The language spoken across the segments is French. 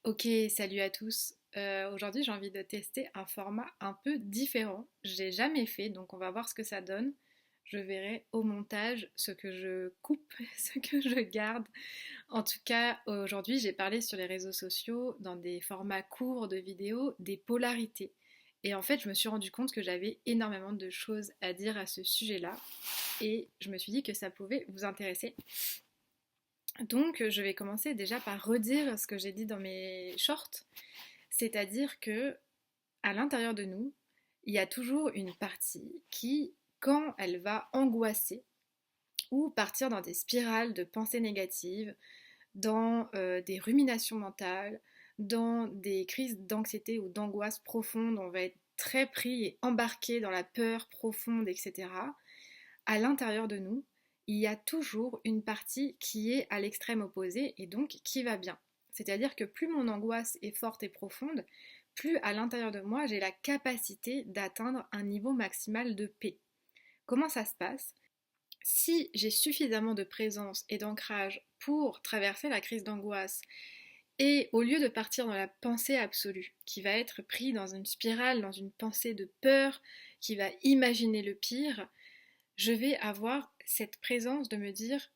Ok, salut à tous. Aujourd'hui, j'ai envie de tester un format un peu différent. J'ai jamais fait, donc on va voir ce que ça donne. Je verrai au montage ce que je coupe, ce que je garde. En tout cas, aujourd'hui, j'ai parlé sur les réseaux sociaux, dans des formats courts de vidéos, des polarités. Et en fait, je me suis rendu compte que j'avais énormément de choses à dire à ce sujet-là. Et je me suis dit que ça pouvait vous intéresser. Donc, je vais commencer déjà par redire ce que j'ai dit dans mes shorts. C'est-à-dire que à l'intérieur de nous, il y a toujours une partie qui, quand elle va angoisser ou partir dans des spirales de pensées négatives, dans des ruminations mentales, dans des crises d'anxiété ou d'angoisse profonde, on va être très pris et embarqué dans la peur profonde, etc. À l'intérieur de nous, il y a toujours une partie qui est à l'extrême opposé et donc qui va bien. C'est-à-dire que plus mon angoisse est forte et profonde, plus à l'intérieur de moi j'ai la capacité d'atteindre un niveau maximal de paix. Comment ça se passe? Si j'ai suffisamment de présence et d'ancrage pour traverser la crise d'angoisse et au lieu de partir dans la pensée absolue, qui va être pris dans une spirale, dans une pensée de peur, qui va imaginer le pire, je vais avoir cette présence de me dire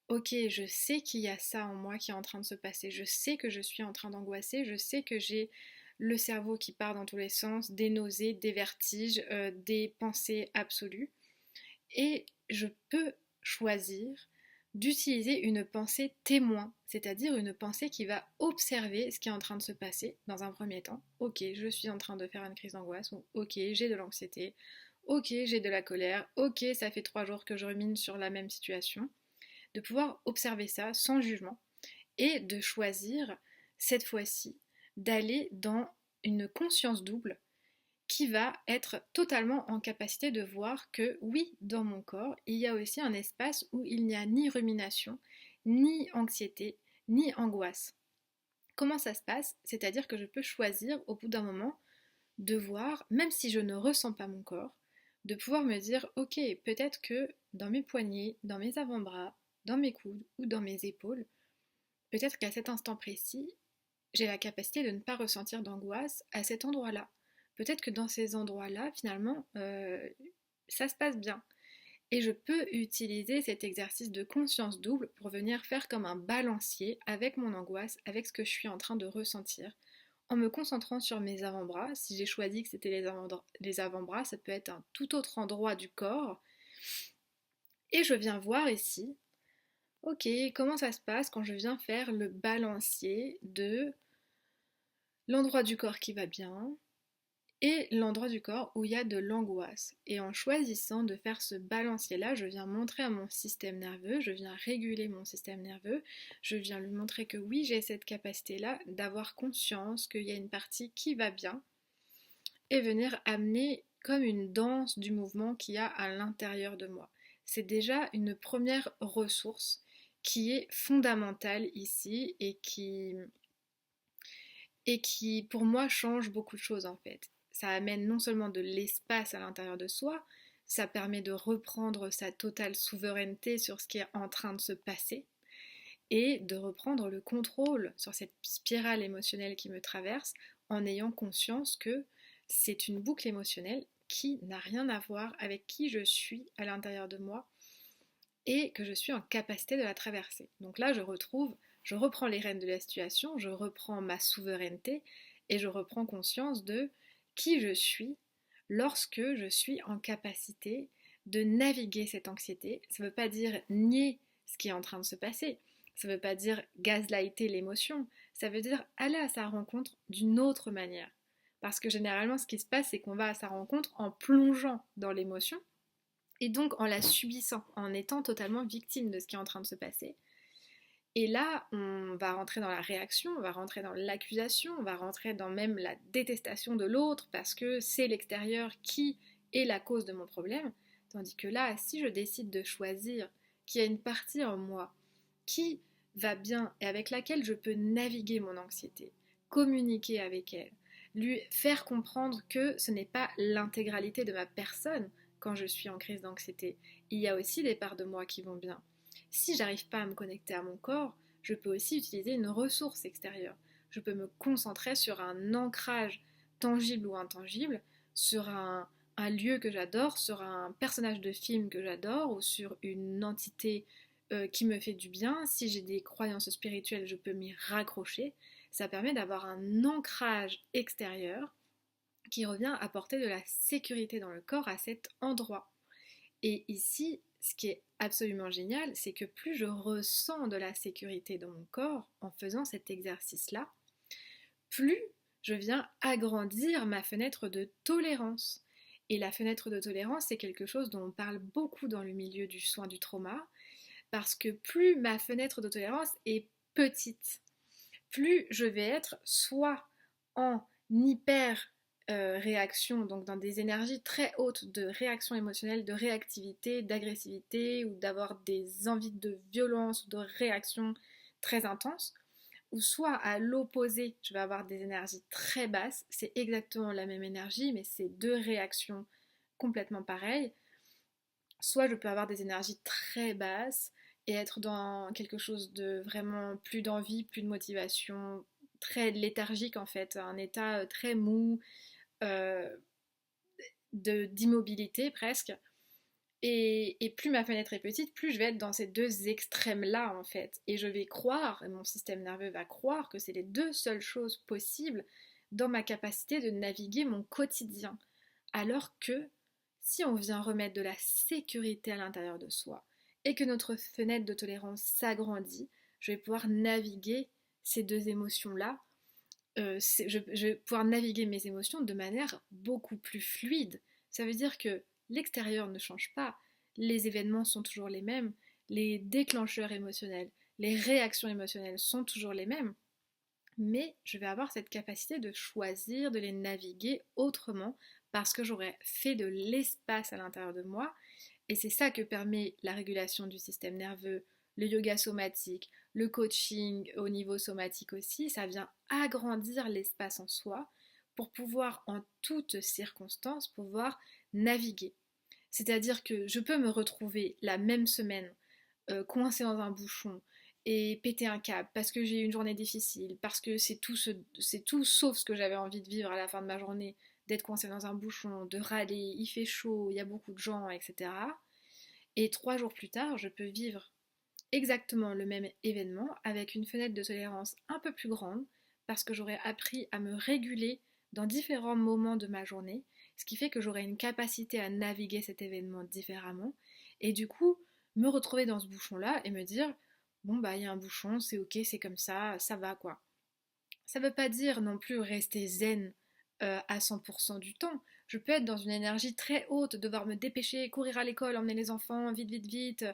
ok, je sais qu'il y a ça en moi qui est en train de se passer, je sais que je suis en train d'angoisser, je sais que j'ai le cerveau qui part dans tous les sens, des nausées, des vertiges, des pensées absolues, et je peux choisir d'utiliser une pensée témoin, c'est-à-dire une pensée qui va observer ce qui est en train de se passer dans un premier temps. Ok, je suis en train de faire une crise d'angoisse, ou ok, j'ai de l'anxiété, ok, j'ai de la colère, ok, ça fait 3 jours que je rumine sur la même situation, de pouvoir observer ça sans jugement et de choisir cette fois-ci d'aller dans une conscience double qui va être totalement en capacité de voir que oui, dans mon corps, il y a aussi un espace où il n'y a ni rumination, ni anxiété, ni angoisse. Comment ça se passe? C'est-à-dire que je peux choisir au bout d'un moment de voir, même si je ne ressens pas mon corps, de pouvoir me dire, ok, peut-être que dans mes poignets, dans mes avant-bras, dans mes coudes ou dans mes épaules, peut-être qu'à cet instant précis, j'ai la capacité de ne pas ressentir d'angoisse à cet endroit-là. Peut-être que dans ces endroits-là, finalement, ça se passe bien. Et je peux utiliser cet exercice de conscience double pour venir faire comme un balancier avec mon angoisse, avec ce que je suis en train de ressentir, en me concentrant sur mes avant-bras. Si j'ai choisi que c'était les avant-bras, ça peut être un tout autre endroit du corps. Et je viens voir ici, ok, comment ça se passe quand je viens faire le balancier de l'endroit du corps qui va bien et l'endroit du corps où il y a de l'angoisse. Et en choisissant de faire ce balancier-là, je viens montrer à mon système nerveux, je viens réguler mon système nerveux, je viens lui montrer que oui, j'ai cette capacité-là d'avoir conscience qu'il y a une partie qui va bien et venir amener comme une danse du mouvement qu'il y a à l'intérieur de moi. C'est déjà une première ressource qui est fondamentale ici et qui pour moi change beaucoup de choses en fait. Ça amène non seulement de l'espace à l'intérieur de soi, ça permet de reprendre sa totale souveraineté sur ce qui est en train de se passer et de reprendre le contrôle sur cette spirale émotionnelle qui me traverse en ayant conscience que c'est une boucle émotionnelle qui n'a rien à voir avec qui je suis à l'intérieur de moi et que je suis en capacité de la traverser. Donc là, je reprends les rênes de la situation, je reprends ma souveraineté et je reprends conscience de qui je suis lorsque je suis en capacité de naviguer cette anxiété. Ça ne veut pas dire nier ce qui est en train de se passer, ça ne veut pas dire gaslighter l'émotion, ça veut dire aller à sa rencontre d'une autre manière. Parce que généralement, ce qui se passe, c'est qu'on va à sa rencontre en plongeant dans l'émotion et donc en la subissant, en étant totalement victime de ce qui est en train de se passer. Et là, on va rentrer dans la réaction, on va rentrer dans l'accusation, on va rentrer dans même la détestation de l'autre parce que c'est l'extérieur qui est la cause de mon problème. Tandis que là, si je décide de choisir qu'il y a une partie en moi qui va bien et avec laquelle je peux naviguer mon anxiété, communiquer avec elle, lui faire comprendre que ce n'est pas l'intégralité de ma personne quand je suis en crise d'anxiété. Il y a aussi des parts de moi qui vont bien. Si j'arrive pas à me connecter à mon corps, je peux aussi utiliser une ressource extérieure. je peux me concentrer sur un ancrage tangible ou intangible, sur un lieu que j'adore, sur un personnage de film que j'adore ou sur une entité qui me fait du bien. Si j'ai des croyances spirituelles, je peux m'y raccrocher. Ça permet d'avoir un ancrage extérieur qui revient apporter de la sécurité dans le corps à cet endroit. Et ici, ce qui est absolument génial, c'est que plus je ressens de la sécurité dans mon corps en faisant cet exercice-là, plus je viens agrandir ma fenêtre de tolérance. Et la fenêtre de tolérance, c'est quelque chose dont on parle beaucoup dans le milieu du soin du trauma, parce que plus ma fenêtre de tolérance est petite, plus je vais être soit en hyper réaction, donc dans des énergies très hautes de réaction émotionnelle, de réactivité, d'agressivité ou d'avoir des envies de violence ou de réaction très intenses, ou soit à l'opposé, je vais avoir des énergies très basses, c'est exactement la même énergie, mais c'est deux réactions complètement pareilles. Soit je peux avoir des énergies très basses et être dans quelque chose de vraiment plus d'envie, plus de motivation, très léthargique en fait, un état très mou, euh, d'immobilité presque. Et plus ma fenêtre est petite, plus je vais être dans ces deux extrêmes-là en fait. Et je vais croire, et mon système nerveux va croire que c'est les deux seules choses possibles dans ma capacité de naviguer mon quotidien. Alors que si on vient remettre de la sécurité à l'intérieur de soi et que notre fenêtre de tolérance s'agrandit, je vais pouvoir naviguer ces deux émotions-là. Je vais pouvoir naviguer mes émotions de manière beaucoup plus fluide. Ça veut dire que l'extérieur ne change pas, les événements sont toujours les mêmes, les déclencheurs émotionnels, les réactions émotionnelles sont toujours les mêmes, mais je vais avoir cette capacité de choisir, de les naviguer autrement parce que j'aurai fait de l'espace à l'intérieur de moi et c'est ça que permet la régulation du système nerveux, le yoga somatique, le coaching au niveau somatique aussi, ça vient agrandir l'espace en soi pour pouvoir en toutes circonstances pouvoir naviguer. C'est-à-dire que je peux me retrouver la même semaine coincée dans un bouchon et péter un câble parce que j'ai eu une journée difficile, parce que c'est tout sauf ce que j'avais envie de vivre à la fin de ma journée, d'être coincée dans un bouchon, de râler, il fait chaud, il y a beaucoup de gens, etc. Et 3 jours plus tard, je peux vivre exactement le même événement avec une fenêtre de tolérance un peu plus grande parce que j'aurais appris à me réguler dans différents moments de ma journée, ce qui fait que j'aurai une capacité à naviguer cet événement différemment et du coup me retrouver dans ce bouchon-là et me dire bon bah il y a un bouchon, c'est ok, c'est comme ça va quoi. Ça veut pas dire non plus rester zen à 100% du temps. Je peux être dans une énergie très haute, devoir me dépêcher, courir à l'école, emmener les enfants, vite, vite, vite,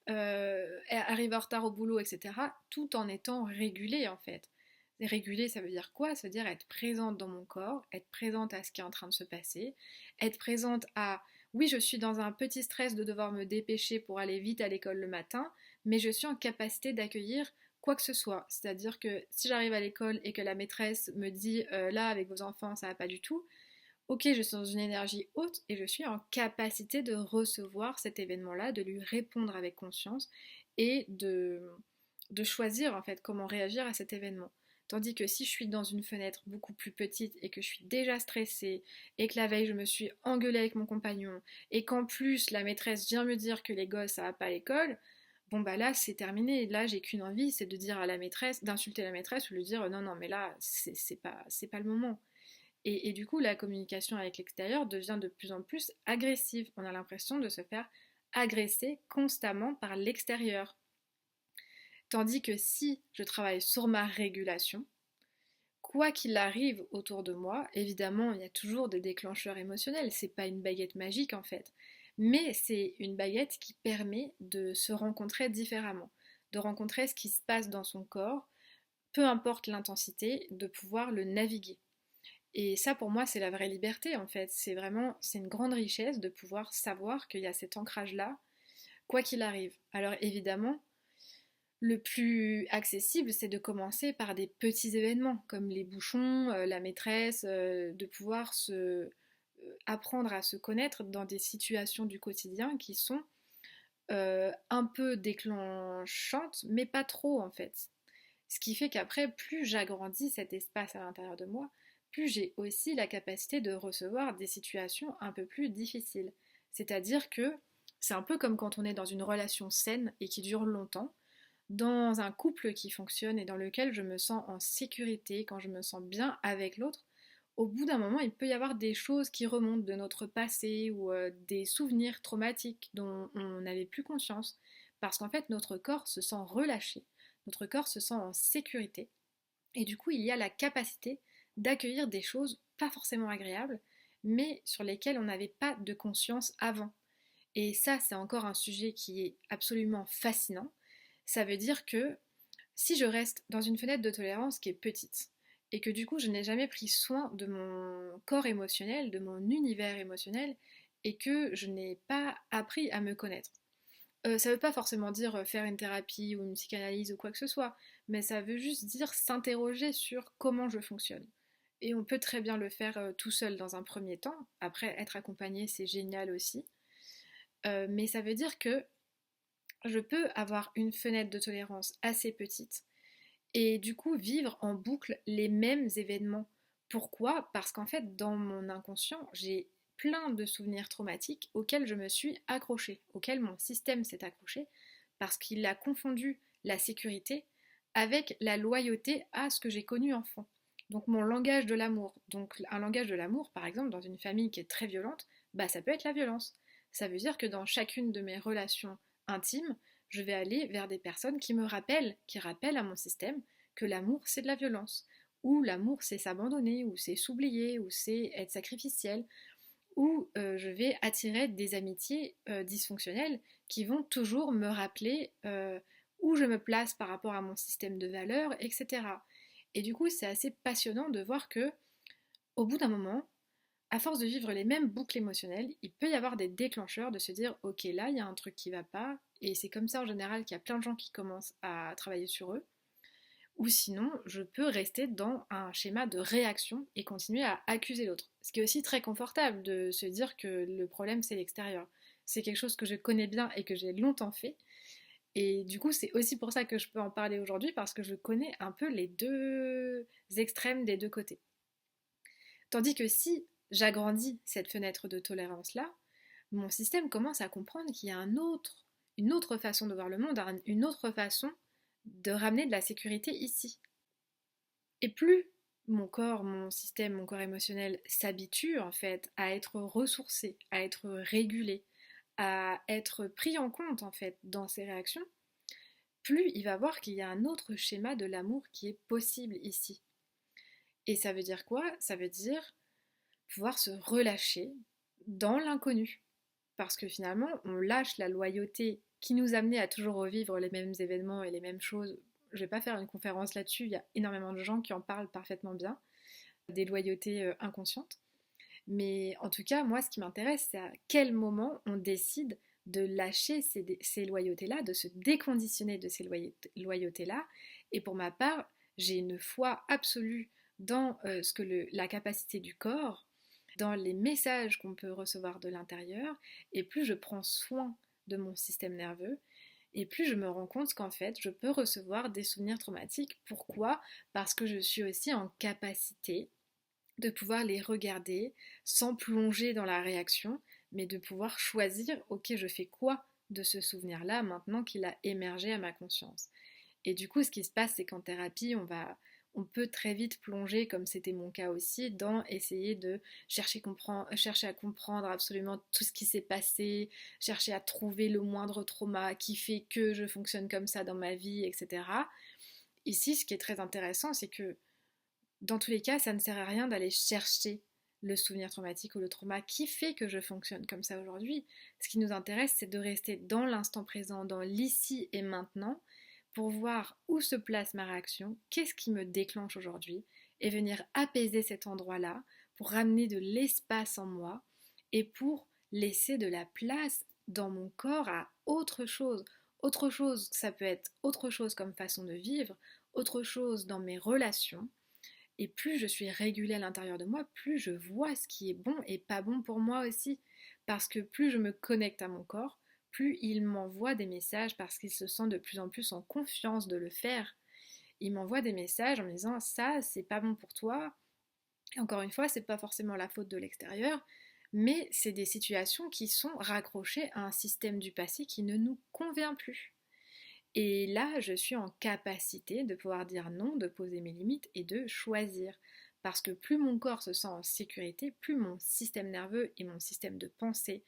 arriver en retard au boulot, etc. Tout en étant régulé en fait. Et régulé, ça veut dire quoi? Ça veut dire être présente dans mon corps, être présente à ce qui est en train de se passer, être présente à oui, je suis dans un petit stress de devoir me dépêcher pour aller vite à l'école le matin, mais je suis en capacité d'accueillir quoi que ce soit. C'est-à-dire que si j'arrive à l'école et que la maîtresse me dit là avec vos enfants ça va pas du tout, ok, je suis dans une énergie haute et je suis en capacité de recevoir cet événement-là, de lui répondre avec conscience et de choisir en fait comment réagir à cet événement. Tandis que si je suis dans une fenêtre beaucoup plus petite et que je suis déjà stressée et que la veille je me suis engueulée avec mon compagnon et qu'en plus la maîtresse vient me dire que les gosses ça va pas à l'école, bon bah là c'est terminé. Là j'ai qu'une envie, c'est de dire à la maîtresse, d'insulter la maîtresse ou de lui dire non non mais là c'est pas le moment. Et du coup, la communication avec l'extérieur devient de plus en plus agressive. On a l'impression de se faire agresser constamment par l'extérieur. Tandis que si je travaille sur ma régulation, quoi qu'il arrive autour de moi, évidemment, il y a toujours des déclencheurs émotionnels. C'est pas une baguette magique en fait. Mais c'est une baguette qui permet de se rencontrer différemment, de rencontrer ce qui se passe dans son corps, peu importe l'intensité, de pouvoir le naviguer. Et ça, pour moi, c'est la vraie liberté, en fait. C'est une grande richesse de pouvoir savoir qu'il y a cet ancrage-là, quoi qu'il arrive. Alors, évidemment, le plus accessible, c'est de commencer par des petits événements, comme les bouchons, la maîtresse, de pouvoir apprendre à se connaître dans des situations du quotidien qui sont un peu déclenchantes, mais pas trop, en fait. Ce qui fait qu'après, plus j'agrandis cet espace à l'intérieur de moi, plus j'ai aussi la capacité de recevoir des situations un peu plus difficiles. C'est-à-dire que c'est un peu comme quand on est dans une relation saine et qui dure longtemps, dans un couple qui fonctionne et dans lequel je me sens en sécurité, quand je me sens bien avec l'autre. Au bout d'un moment, il peut y avoir des choses qui remontent de notre passé ou des souvenirs traumatiques dont on n'avait plus conscience, parce qu'en fait notre corps se sent relâché, notre corps se sent en sécurité, et du coup il y a la capacité d'accueillir des choses pas forcément agréables, mais sur lesquelles on n'avait pas de conscience avant. Et ça, c'est encore un sujet qui est absolument fascinant. Ça veut dire que si je reste dans une fenêtre de tolérance qui est petite, et que du coup je n'ai jamais pris soin de mon corps émotionnel, de mon univers émotionnel, et que je n'ai pas appris à me connaître. Ça veut pas forcément dire faire une thérapie ou une psychanalyse ou quoi que ce soit, mais ça veut juste dire s'interroger sur comment je fonctionne. Et on peut très bien le faire tout seul dans un premier temps. Après, être accompagné, c'est génial aussi. Mais ça veut dire que je peux avoir une fenêtre de tolérance assez petite et du coup vivre en boucle les mêmes événements. Pourquoi? Parce qu'en fait, dans mon inconscient, j'ai plein de souvenirs traumatiques auxquels je me suis accrochée, auxquels mon système s'est accroché, parce qu'il a confondu la sécurité avec la loyauté à ce que j'ai connu enfant. Donc mon langage de l'amour. Donc un langage de l'amour, par exemple, dans une famille qui est très violente, bah ça peut être la violence. Ça veut dire que dans chacune de mes relations intimes, je vais aller vers des personnes qui me rappellent, qui rappellent à mon système que l'amour c'est de la violence, ou l'amour c'est s'abandonner, ou c'est s'oublier, ou c'est être sacrificiel, ou je vais attirer des amitiés dysfonctionnelles qui vont toujours me rappeler où je me place par rapport à mon système de valeurs, etc. Et du coup, c'est assez passionnant de voir que, au bout d'un moment, à force de vivre les mêmes boucles émotionnelles, il peut y avoir des déclencheurs de se dire ok là il y a un truc qui va pas, et c'est comme ça en général qu'il y a plein de gens qui commencent à travailler sur eux, ou sinon je peux rester dans un schéma de réaction et continuer à accuser l'autre. Ce qui est aussi très confortable de se dire que le problème c'est l'extérieur. C'est quelque chose que je connais bien et que j'ai longtemps fait, et du coup c'est aussi pour ça que je peux en parler aujourd'hui parce que je connais un peu les deux extrêmes des deux côtés. Tandis que si j'agrandis cette fenêtre de tolérance-là, mon système commence à comprendre qu'il y a une autre façon de voir le monde, une autre façon de ramener de la sécurité ici. Et plus mon corps, mon système, mon corps émotionnel s'habitue en fait à être ressourcé, à être régulé, à être pris en compte en fait dans ses réactions, plus il va voir qu'il y a un autre schéma de l'amour qui est possible ici. Et ça veut dire quoi? Ça veut dire pouvoir se relâcher dans l'inconnu. Parce que finalement, on lâche la loyauté qui nous amenait à toujours revivre les mêmes événements et les mêmes choses. Je vais pas faire une conférence là-dessus, il y a énormément de gens qui en parlent parfaitement bien, des loyautés inconscientes. Mais en tout cas, moi, ce qui m'intéresse, c'est à quel moment on décide de lâcher ces loyautés-là, de se déconditionner de ces loyautés-là. Et pour ma part, j'ai une foi absolue dans la capacité du corps, dans les messages qu'on peut recevoir de l'intérieur, et plus je prends soin de mon système nerveux, et plus je me rends compte qu'en fait, je peux recevoir des souvenirs traumatiques. Pourquoi? Parce que je suis aussi en capacité de pouvoir les regarder sans plonger dans la réaction, mais de pouvoir choisir, ok, je fais quoi de ce souvenir-là maintenant qu'il a émergé à ma conscience. Et du coup, ce qui se passe, c'est qu'en thérapie, on peut très vite plonger, comme c'était mon cas aussi, dans essayer de chercher à comprendre absolument tout ce qui s'est passé, chercher à trouver le moindre trauma qui fait que je fonctionne comme ça dans ma vie, etc. Ici, ce qui est très intéressant, c'est que dans tous les cas, ça ne sert à rien d'aller chercher le souvenir traumatique ou le trauma qui fait que je fonctionne comme ça aujourd'hui. Ce qui nous intéresse, c'est de rester dans l'instant présent, dans l'ici et maintenant, pour voir où se place ma réaction, qu'est-ce qui me déclenche aujourd'hui, et venir apaiser cet endroit-là, pour ramener de l'espace en moi, et pour laisser de la place dans mon corps à autre chose. Autre chose, ça peut être autre chose comme façon de vivre, autre chose dans mes relations, et plus je suis régulée à l'intérieur de moi, plus je vois ce qui est bon et pas bon pour moi aussi. Parce que plus je me connecte à mon corps, plus il m'envoie des messages parce qu'il se sent de plus en plus en confiance de le faire. il m'envoie des messages en me disant ça, c'est pas bon pour toi. Et encore une fois, c'est pas forcément la faute de l'extérieur, mais c'est des situations qui sont raccrochées à un système du passé qui ne nous convient plus. Et là, je suis en capacité de pouvoir dire non, de poser mes limites et de choisir. Parce que plus mon corps se sent en sécurité, plus mon système nerveux et mon système de pensée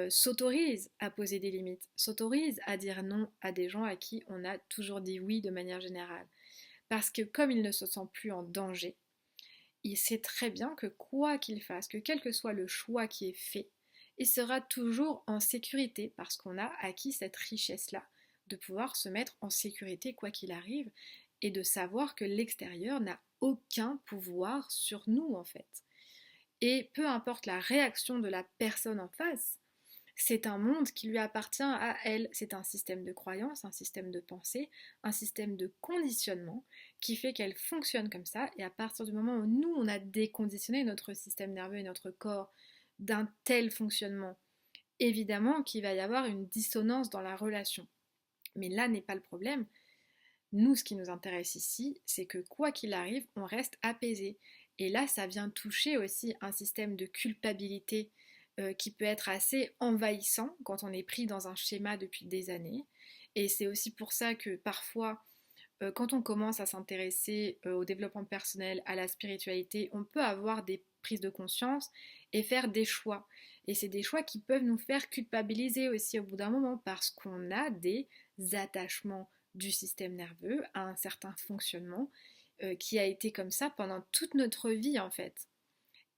s'autorisent à poser des limites, s'autorisent à dire non à des gens à qui on a toujours dit oui de manière générale. Parce que comme il ne se sent plus en danger, il sait très bien que quoi qu'il fasse, que quel que soit le choix qui est fait, il sera toujours en sécurité parce qu'on a acquis cette richesse-là de pouvoir se mettre en sécurité quoi qu'il arrive et de savoir que l'extérieur n'a aucun pouvoir sur nous en fait. Et peu importe la réaction de la personne en face, c'est un monde qui lui appartient à elle. C'est un système de croyance, un système de pensée, un système de conditionnement qui fait qu'elle fonctionne comme ça. Et à partir du moment où nous, on a déconditionné notre système nerveux et notre corps d'un tel fonctionnement, évidemment qu'il va y avoir une dissonance dans la relation. Mais là n'est pas le problème. Nous, ce qui nous intéresse ici, c'est que quoi qu'il arrive, on reste apaisé. Et là, ça vient toucher aussi un système de culpabilité qui peut être assez envahissant quand on est pris dans un schéma depuis des années. Et c'est aussi pour ça que parfois, quand on commence à s'intéresser au développement personnel, à la spiritualité, on peut avoir des prises de conscience et faire des choix. Et c'est des choix qui peuvent nous faire culpabiliser aussi au bout d'un moment parce qu'on a des attachements du système nerveux à un certain fonctionnement qui a été comme ça pendant toute notre vie en fait.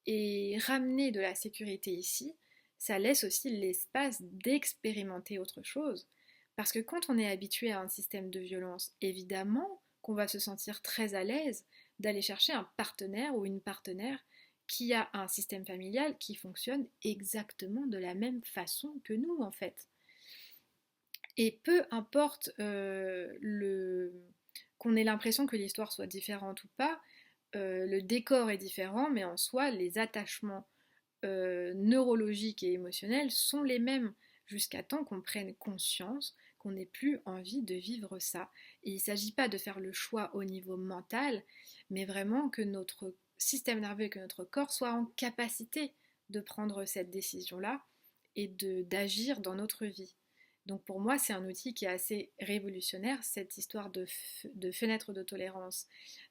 Et ramener de la sécurité ici, ça laisse aussi l'espace d'expérimenter autre chose. Parce que quand on est habitué à un système de violence, évidemment qu'on va se sentir très à l'aise d'aller chercher un partenaire ou une partenaire qui a un système familial qui fonctionne exactement de la même façon que nous en fait. Et peu importe qu'on ait l'impression que l'histoire soit différente ou pas, le décor est différent, mais en soi, les attachements neurologiques et émotionnels sont les mêmes jusqu'à temps qu'on prenne conscience qu'on n'ait plus envie de vivre ça. Et il ne s'agit pas de faire le choix au niveau mental, mais vraiment que notre système nerveux et que notre corps soient en capacité de prendre cette décision-là et d'agir dans notre vie. Donc pour moi, c'est un outil qui est assez révolutionnaire, cette histoire de fenêtre de tolérance,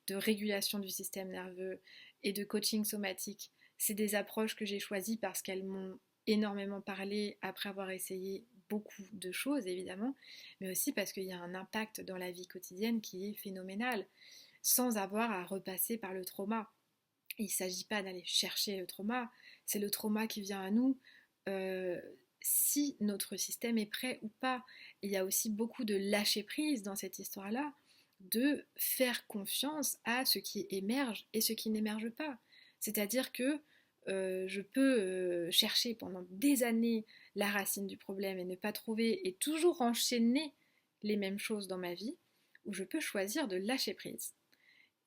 de régulation du système nerveux et de coaching somatique. C'est des approches que j'ai choisies parce qu'elles m'ont énormément parlé après avoir essayé beaucoup de choses évidemment, mais aussi parce qu'il y a un impact dans la vie quotidienne qui est phénoménal, sans avoir à repasser par le trauma. Il ne s'agit pas d'aller chercher le trauma, c'est le trauma qui vient à nous. Euh, si notre système est prêt ou pas. Il y a aussi beaucoup de lâcher prise dans cette histoire-là, de faire confiance à ce qui émerge et ce qui n'émerge pas. C'est-à-dire que je peux chercher pendant des années la racine du problème et ne pas trouver et toujours enchaîner les mêmes choses dans ma vie, ou je peux choisir de lâcher prise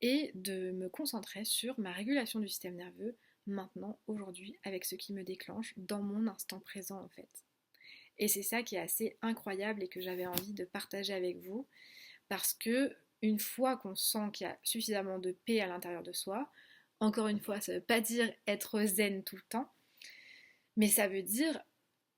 et de me concentrer sur ma régulation du système nerveux maintenant, aujourd'hui, avec ce qui me déclenche dans mon instant présent en fait. Et c'est ça qui est assez incroyable et que j'avais envie de partager avec vous parce que une fois qu'on sent qu'il y a suffisamment de paix à l'intérieur de soi, encore une fois, ça ne veut pas dire être zen tout le temps, mais ça veut dire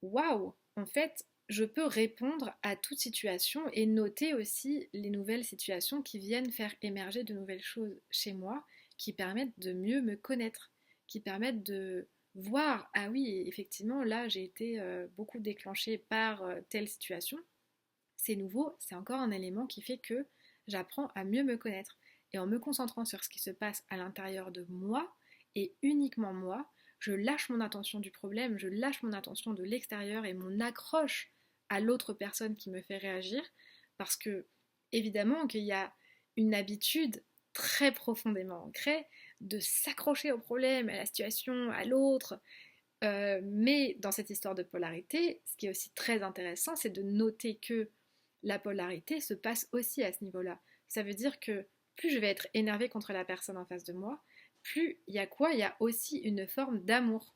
waouh, en fait, je peux répondre à toute situation et noter aussi les nouvelles situations qui viennent faire émerger de nouvelles choses chez moi qui permettent de mieux me connaître, qui permettent de voir, ah oui, effectivement, là j'ai été beaucoup déclenchée par telle situation. C'est nouveau, c'est encore un élément qui fait que j'apprends à mieux me connaître. Et en me concentrant sur ce qui se passe à l'intérieur de moi, et uniquement moi, je lâche mon attention du problème, je lâche mon attention de l'extérieur et mon accroche à l'autre personne qui me fait réagir, parce que évidemment qu'il y a une habitude très profondément ancrée de s'accrocher au problème, à la situation, à l'autre. Mais dans cette histoire de polarité, ce qui est aussi très intéressant, c'est de noter que la polarité se passe aussi à ce niveau-là. Ça veut dire que plus je vais être énervée contre la personne en face de moi, plus il y a quoi? Il y a aussi une forme d'amour.